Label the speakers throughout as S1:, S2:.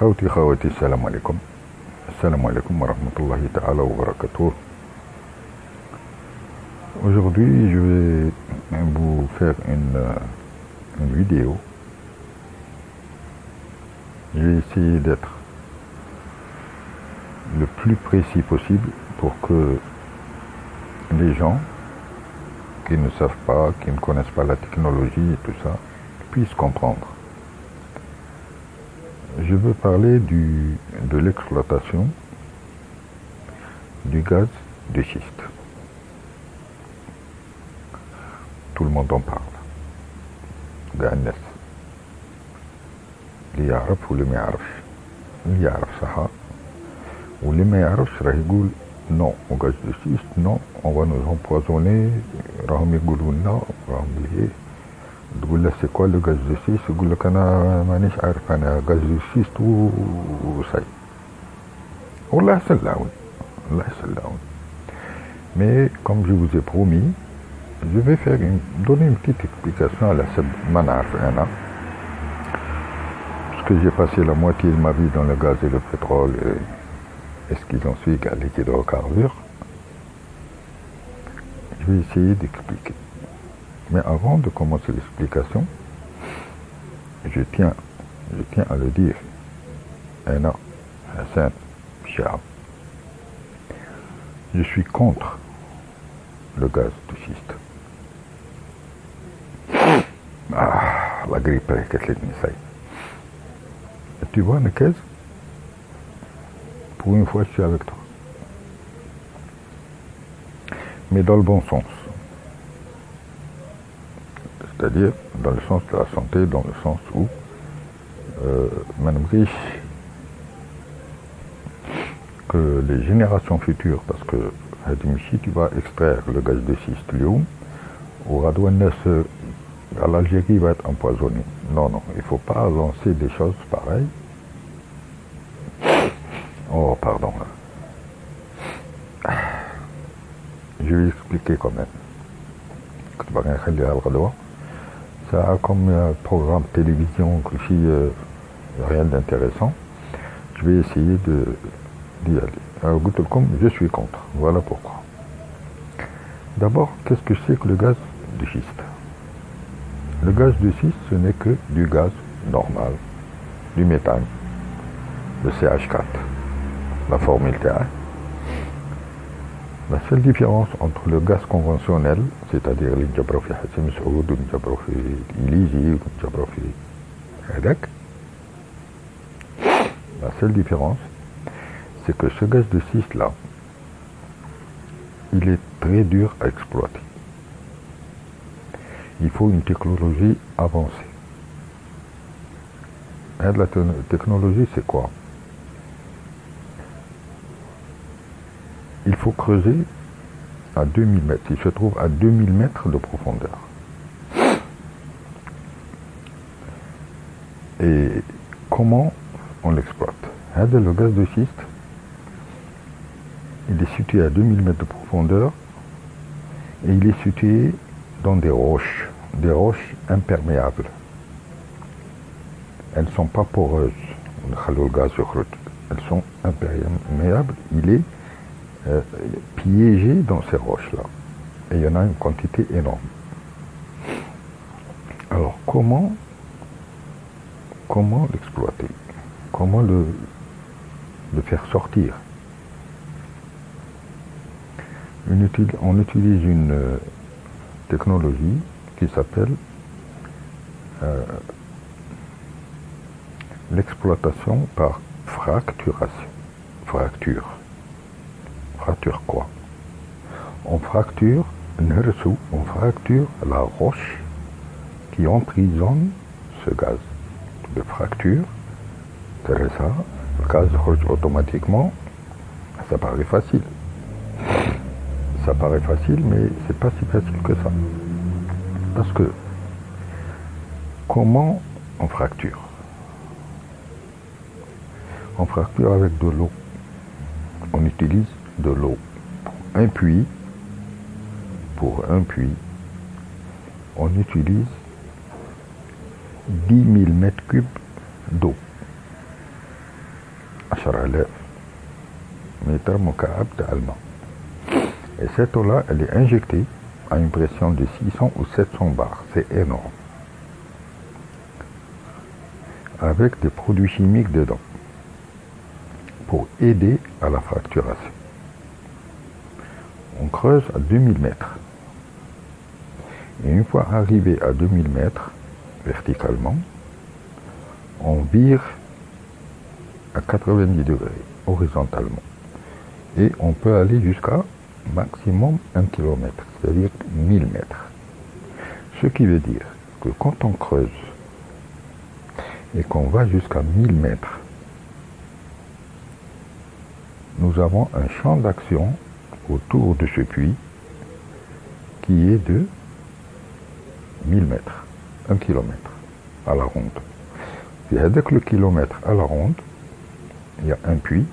S1: Khawati, salam alaikum. Salam alaikum wa rahmatullahi ta'ala wa barakatuh. Aujourd'hui, je vais vous faire une vidéo. Je vais essayer d'être le plus précis possible pour que les gens qui ne savent pas, qui ne connaissent pas la technologie et tout ça, puissent comprendre. Je veux parler de l'exploitation du gaz de schiste. Tout le monde en parle. Gannes. اللي يعرف واللي ما يعرفش. اللي يعرف صح واللي ما يعرفش راه يقول non au gaz de schiste, non, on va nous empoisonner, راهم يقولوا لنا راهم ليه. تقول له c'est quoi le gaz de schiste, يقول لك انا مانيش عارف انا gaz de schiste وصاي. والله يحسن العون. الله يحسن العون. Mais comme je vous ai promis, je vais donner une petite explication à la manaf. Parce que j'ai passé la moitié de ma vie dans le gaz et le pétrole et ce qu'ils en suit, les hydrocarbures. Je vais essayer d'expliquer. Mais avant de commencer l'explication, je tiens à le dire. Anna, Hassan, Shab. Je suis contre le gaz de schiste. Ah, la grippe avec les Nissaï. Tu vois, Nekez, pour une fois, je suis avec toi. Mais dans le bon sens. C'est-à-dire dans le sens de la santé, dans le sens où Madame Riche, que les générations futures, parce que si tu vas extraire le gaz de schiste, l'Algérie va être empoisonnée. Non, il ne faut pas lancer des choses pareilles. Oh, pardon. Je vais expliquer quand même. Ça a comme un programme télévision, rien d'intéressant. Je vais essayer d'y aller. Alors, je suis contre. Voilà pourquoi. D'abord, qu'est-ce que c'est que le gaz de schiste? Le gaz de schiste, ce n'est que du gaz normal, du méthane, le CH4, la formule T1. La seule différence entre le gaz conventionnel, c'est-à-dire les Djabrofi Hassim Saoud, les Djabrofi Ilizi, les Djabrofi Hadak, la seule différence, c'est que ce gaz de schiste-là, il est très dur à exploiter. Il faut une technologie avancée. Et la technologie, c'est quoi? Il faut creuser à 2000 mètres. Il se trouve à 2000 mètres de profondeur. Et comment on l'exploite? Le gaz de schiste, il est situé à 2000 mètres de profondeur et il est situé dans des roches imperméables. Elles ne sont pas poreuses. Elles sont imperméables. Il est piégé dans ces roches-là. Et il y en a une quantité énorme. Alors, comment l'exploiter? Comment le faire sortir? On utilise une technologie qui s'appelle l'exploitation par fracturation. Fracture quoi? On fracture la roche qui emprisonne ce gaz. De fracture, c'est ça, le gaz roche automatiquement, ça paraît facile. Ça paraît facile, mais c'est pas si facile que ça. Parce que, comment on fracture? On fracture avec de l'eau. On utilise de l'eau. Pour un puits, on utilise 10 000 mètres cubes d'eau. 10,000 mètres مكعب d'allemand. Et cette eau-là, elle est injectée à une pression de 600 ou 700 bars. C'est énorme. Avec des produits chimiques dedans pour aider à la fracturation. On creuse à 2000 mètres. Et une fois arrivé à 2000 mètres, verticalement, on vire à 90 degrés, horizontalement. Et on peut aller jusqu'à maximum 1 km, c'est-à-dire 1000 mètres. Ce qui veut dire que quand on creuse et qu'on va jusqu'à 1000 mètres, nous avons un champ d'action autour de ce puits qui est de 1000 mètres, 1 km à la ronde. Et avec le kilomètre à la ronde, il y a un puits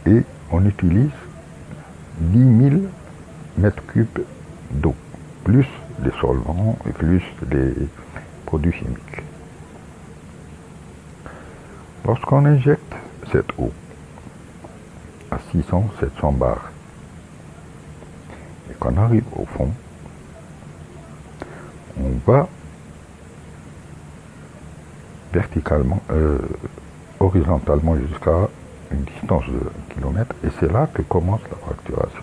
S1: et on utilise 10 000 mètres cubes d'eau, plus les solvants et plus les produits chimiques. Lorsqu'on injecte cette eau à 600-700 bars et qu'on arrive au fond, on va verticalement, horizontalement jusqu'à une distance de 1 km et c'est là que commence la fracturation.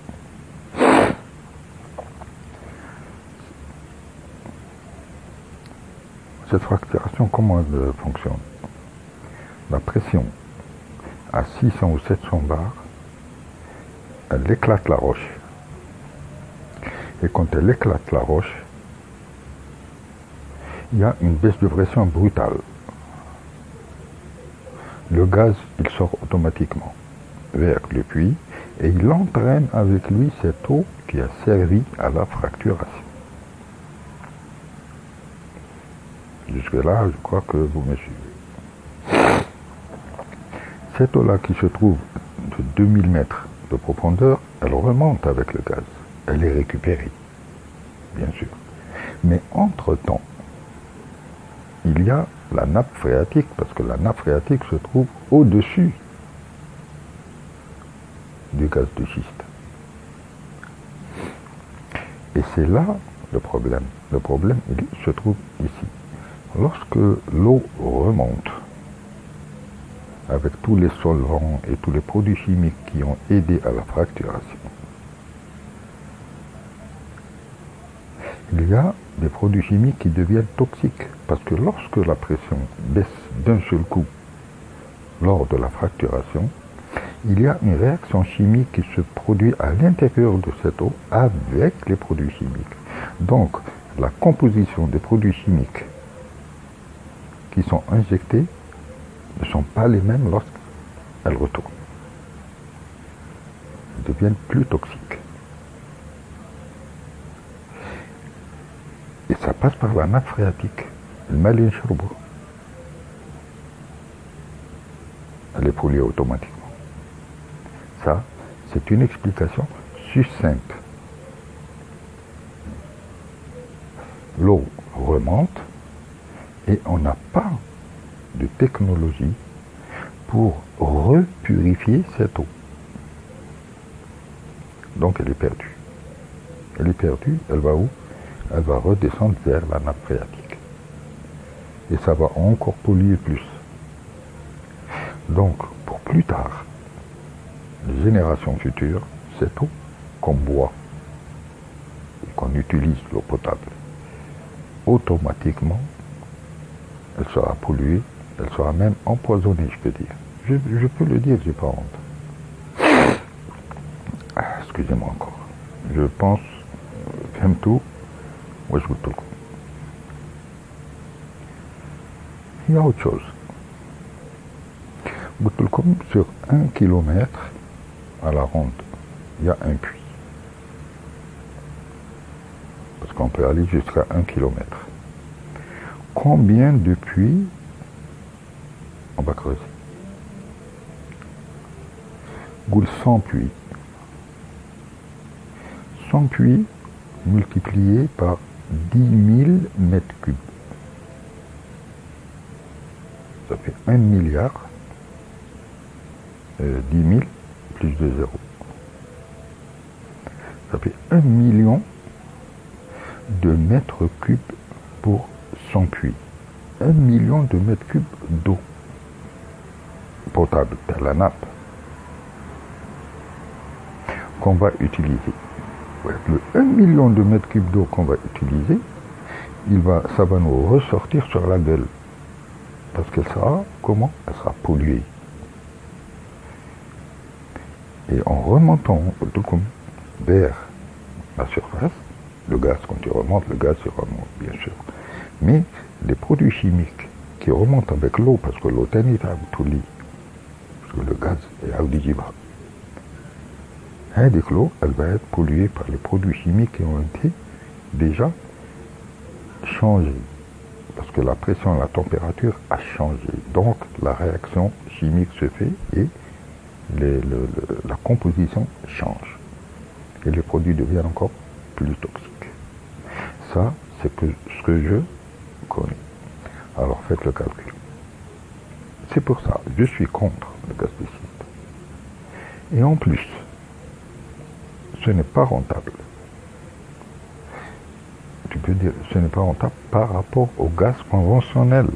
S1: Cette fracturation, comment elle fonctionne? La pression à 600 ou 700 bars, elle éclate la roche. Et quand elle éclate la roche, il y a une baisse de pression brutale. Le gaz, il sort automatiquement vers le puits et il entraîne avec lui cette eau qui a servi à la fracturation. Jusque-là, je crois que vous me suivez. Cette eau-là qui se trouve de 2000 mètres de profondeur, elle remonte avec le gaz. Elle est récupérée, bien sûr. Mais entre-temps, il y a la nappe phréatique, parce que la nappe phréatique se trouve au-dessus du gaz de schiste. Et c'est là le problème. Le problème, il se trouve ici. Lorsque l'eau remonte, avec tous les solvants et tous les produits chimiques qui ont aidé à la fracturation, il y a des produits chimiques qui deviennent toxiques. Parce que lorsque la pression baisse d'un seul coup lors de la fracturation, il y a une réaction chimique qui se produit à l'intérieur de cette eau avec les produits chimiques. Donc, la composition des produits chimiques qui sont injectés ne sont pas les mêmes lorsqu'elles retournent. Elles deviennent plus toxiques. Et ça passe par la nappe phréatique. Le malin charbon. Elle est polluée automatiquement. Ça, c'est une explication succincte. L'eau remonte et on n'a pas de technologie pour repurifier cette eau. Donc elle est perdue. Elle est perdue, elle va où? Elle va redescendre vers la nappe phréatique. Et ça va encore polluer plus. Donc, pour plus tard, les générations futures, cette eau qu'on boit et qu'on utilise, l'eau potable, automatiquement, elle sera polluée, elle sera même empoisonnée, je peux dire. Je peux le dire, j'ai pas honte. Excusez-moi encore. Je pense, j'aime tout, moi je vous tout. Il y a autre chose. Boutulkoum, sur 1 km à la ronde, il y a un puits. Parce qu'on peut aller jusqu'à 1 km. Combien de puits on va creuser? Goul 100 puits. 100 puits multipliés par 10 000 mètres cubes. Ça fait 1 milliard 10 000 plus de 0. Ça fait 1 million de mètres cubes pour 100 puits. 1 million de mètres cubes d'eau potable dans la nappe qu'on va utiliser. Le 1 million de mètres cubes d'eau qu'on va utiliser, ça va nous ressortir sur la gueule. Parce qu'elle sera, comment? Elle sera polluée. Et en remontant vers la surface, le gaz, quand il remonte, le gaz se remonte, bien sûr. Mais les produits chimiques qui remontent avec l'eau, parce que l'eau est tout lit, parce que le gaz est audible. Avec l'eau, elle va être polluée par les produits chimiques qui ont été déjà changés. Parce que la pression, la température a changé. Donc la réaction chimique se fait et la composition change. Et les produits deviennent encore plus toxiques. Ça, c'est ce que je connais. Alors faites le calcul. C'est pour ça, je suis contre le gaz pesticide. Et en plus, ce n'est pas rentable. Tu peux dire, ce n'est pas rentable par rapport au gaz conventionnel.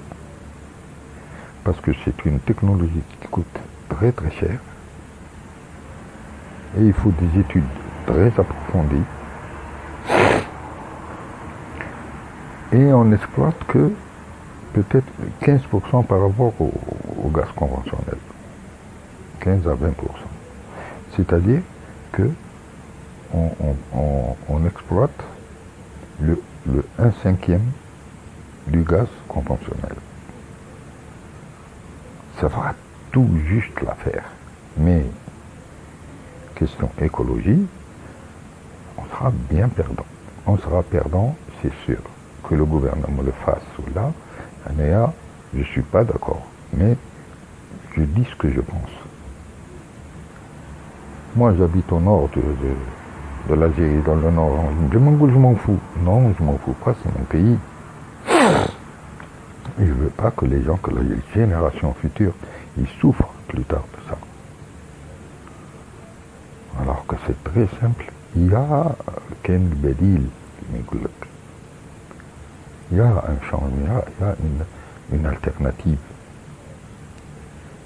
S1: Parce que c'est une technologie qui coûte très très cher. Et il faut des études très approfondies. Et on n'exploite que peut-être 15% par rapport au gaz conventionnel. 15 à 20%. C'est-à-dire que on exploite le 1/5 du gaz conventionnel. Ça fera tout juste l'affaire. Mais, question écologie, on sera bien perdant. On sera perdant, c'est sûr. Que le gouvernement le fasse ou là, je ne suis pas d'accord. Mais je dis ce que je pense. Moi, j'habite au nord de l'Algérie, dans le nord. Je m'en fous. Non, je m'en fous pas, c'est mon pays. Et je ne veux pas que les gens, que les générations futures, ils souffrent plus tard de ça. Alors que c'est très simple. Il y a Ken Bedil, il y a un changement, il y a une alternative.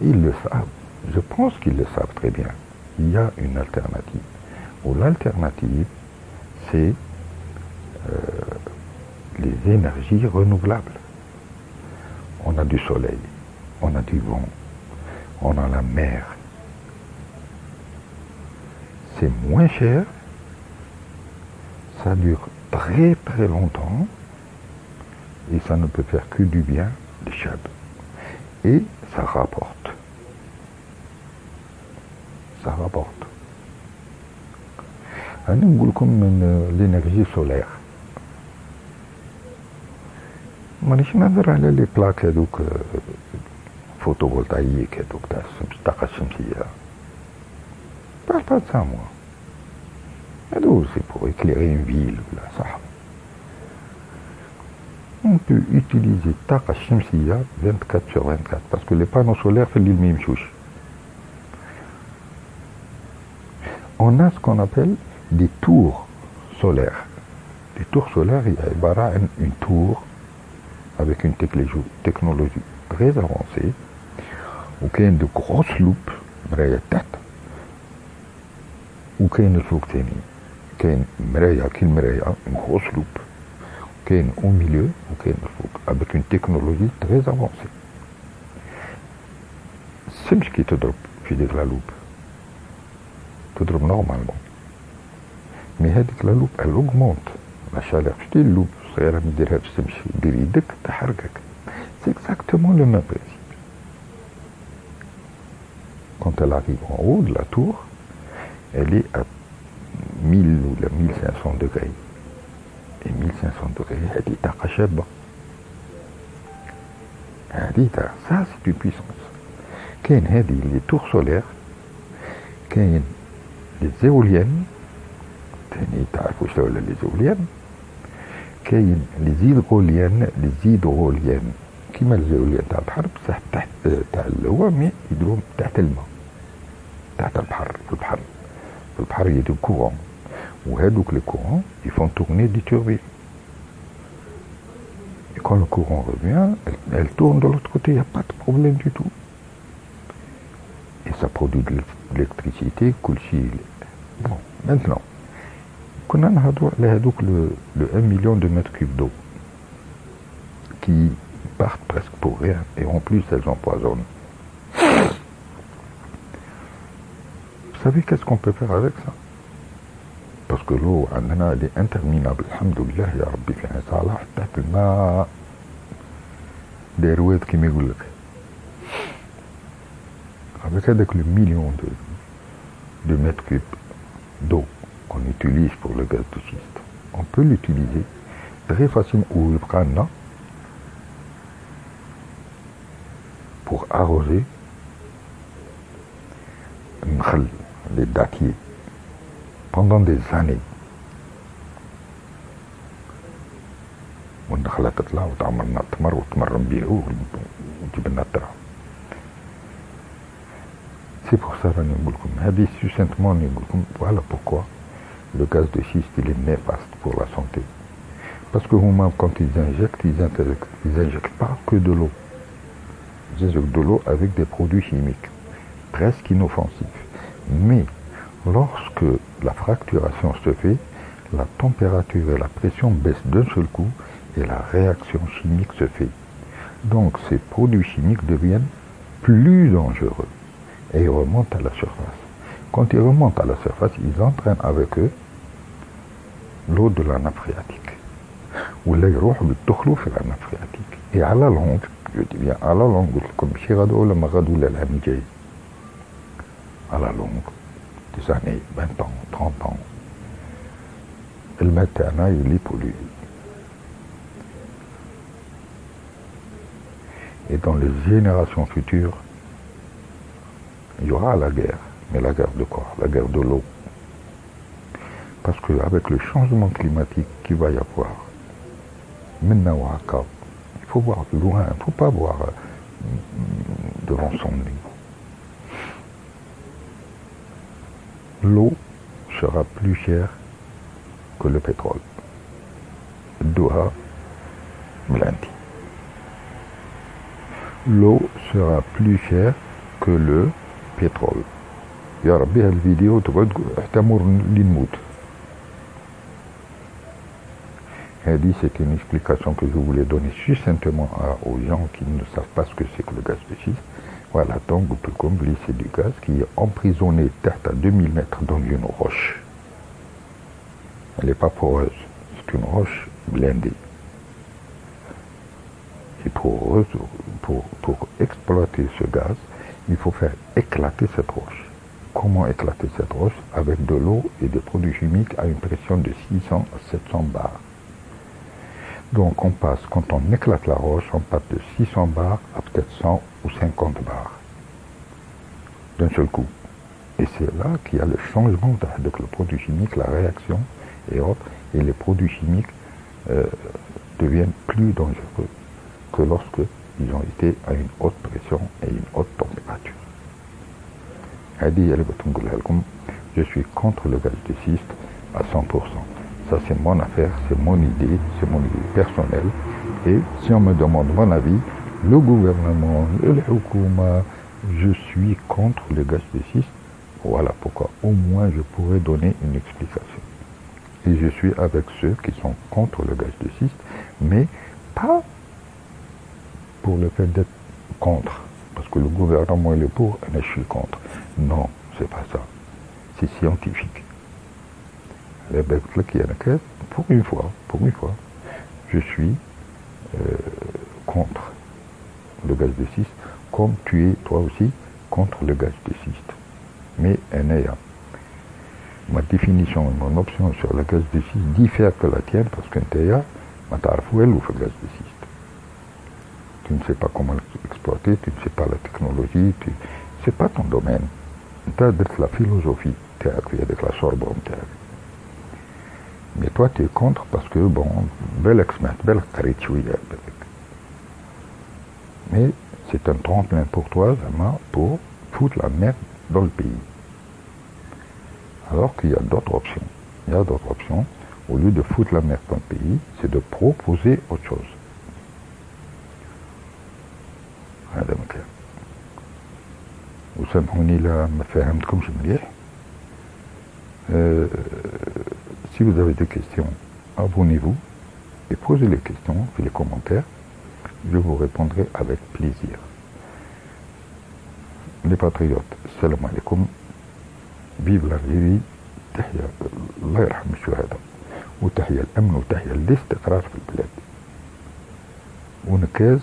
S1: Ils le savent. Je pense qu'ils le savent très bien. Il y a une alternative. L'alternative, c'est les énergies renouvelables. On a du soleil, on a du vent, on a la mer. C'est moins cher, ça dure très très longtemps et ça ne peut faire que du bien, les chats. Et ça rapporte. Ça rapporte. Comme l'énergie solaire. مانيش نهضر على لي بلاك هذوك فوتوفولتايك هذوك تاع الطاقة الشمسية. Parle pas de ça moi. هذو c'est pour éclairer une ville ولا صح. On peut utiliser الطاقة الشمسية 24/24 parce que les panneaux solaires في الليل ما يمشوش. On a ce qu'on appelle des tours solaires. Les tours solaires, il y a une tour avec une technologie très avancée, où il y a de grosses loupes, où il y a une grosse loupe, qui est au milieu, avec une technologie très avancée. C'est ce qui te drop, la loupe. Te drop normalement. Mais la loupe, elle augmente la chaleur. Je dis loupe, c'est exactement le même principe. Quand elle arrive en haut de la tour, elle est à 1000 ou 1500 degrés. Et 1500 degrés, elle est à Khacheba. Ça, c'est une puissance. Qu'il y a les tours solaires, qu'il y a les éoliennes, les hydroliennes, كيما الجولية تاع البحر بصح تحت تاع الهواء مي يديروهم تحت الماء تحت البحر في البحر يديرو كورون وهادوك لي كورون يفون tourner des turbines. Et quand le courant revient, elle tourne de l'autre côté, il n'y a pas de problème du tout. Et ça produit de l'électricité, Bon, maintenant, on a le 1 million de mètres cubes d'eau qui partent presque pour rien et en plus elles empoisonnent. Vous savez qu'est-ce qu'on peut faire avec ça? Parce que l'eau, elle est interminable. Alhamdoulilah, ya Rabbi, fi salah, تحت الماء des rouettes qui m'égoullent. Avec le million de mètres cubes d'eau qu'on utilise pour le gaz de schiste, on peut l'utiliser très facilement ou le prendre pour arroser les dattiers pendant des années. والنخلة تطلع وتعملنا التمر وتمرن بيه وتجيب لنا التراب. C'est pour ça que je vous dis succinctement, voilà pourquoi le gaz de schiste il est néfaste pour la santé. Parce que vous-même, quand ils injectent pas que de l'eau. Ils injectent de l'eau avec des produits chimiques, presque inoffensifs. Mais lorsque la fracturation se fait, la température et la pression baissent d'un seul coup et la réaction chimique se fait. Donc ces produits chimiques deviennent plus dangereux. Et ils remontent à la surface. Quand ils remontent à la surface, ils entraînent avec eux l'eau de la nappe phréatique. Ou là, ils vont sur la nappe phréatique. Et à la longue, je dis bien à la longue, comme Chirado, le Maradou, l'Amidjay, à la longue, des années, 20 ans, 30 ans, le méthane, il est pollué. Et dans les générations futures, il y aura la guerre. Mais la guerre de quoi? La guerre de l'eau. Parce qu'avec le changement climatique qu'il va y avoir, maintenant, il faut voir loin, il ne faut pas voir devant son nez. L'eau sera plus chère que le pétrole. Doha, Blanti. L'eau sera plus chère que le pétrole. Ya Rabbi, la vidéo, tu vas t'amour l'inmout. C'est une explication que je voulais donner succinctement aux gens qui ne savent pas ce que c'est que le gaz de schiste. Voilà, donc vous pouvez comme c'est du gaz qui est emprisonné à 2000 mètres dans une roche. Elle n'est pas poreuse, c'est une roche blindée. Et pour exploiter ce gaz, il faut faire éclater cette roche. Comment éclater cette roche? Avec de l'eau et des produits chimiques à une pression de 600 à 700 bars. Donc on passe, quand on éclate la roche, on passe de 600 bars à peut-être 100 ou 50 bars. D'un seul coup. Et c'est là qu'il y a le changement avec le produit chimique, la réaction et autres. Et les produits chimiques deviennent plus dangereux que lorsque ils ont été à une haute pression et une haute température. Je suis contre le gaz de schiste à 100%. Ça c'est mon affaire, c'est mon idée personnelle. Et si on me demande mon avis, le gouvernement, le Houkouma, je suis contre le gaz de schiste. Voilà pourquoi au moins je pourrais donner une explication. Et je suis avec ceux qui sont contre le gaz de schiste, mais pas pour le fait d'être contre. Parce que le gouvernement est pour, mais je suis contre. Non, c'est pas ça. C'est scientifique. Pour une fois, je suis contre le gaz de schiste, comme tu es toi aussi contre le gaz de schiste. Mais ma définition et mon option sur le gaz de schiste diffère que la tienne parce que tu as le gaz de schiste. Tu ne sais pas comment l'exploiter, tu ne sais pas la technologie, c'est pas ton domaine. Tu as la philosophie, tu as avec la Sorbonne. Mais toi, tu es contre parce que, bon, belle expérience, belle carrière. Mais c'est un tremplin pour toi, Zama, pour foutre la merde dans le pays. Alors qu'il y a d'autres options. Il y a d'autres options. Au lieu de foutre la merde dans le pays, c'est de proposer autre chose. هذا مكان. وسامحوني لا ما فهمتكمش مليح. Si vous avez des questions, abonnez-vous et posez les questions dans les commentaires. Je vous répondrai avec plaisir. Les patriotes, salam alaikum. Vive l'Algérie. تحيا الله يرحم الشهداء. وتحيا الأمن وتحيا الاستقرار في البلاد. ونكاز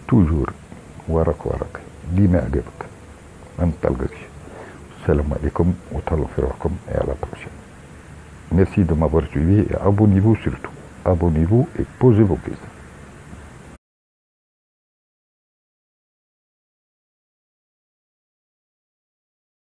S1: توجور وراك ديما عجبك ما نطلقكش. السلام عليكم وتهلاو في روحكم et à la prochaine. Merci de m'avoir suivi et abonnez-vous surtout. Abonnez-vous et posez vos questions.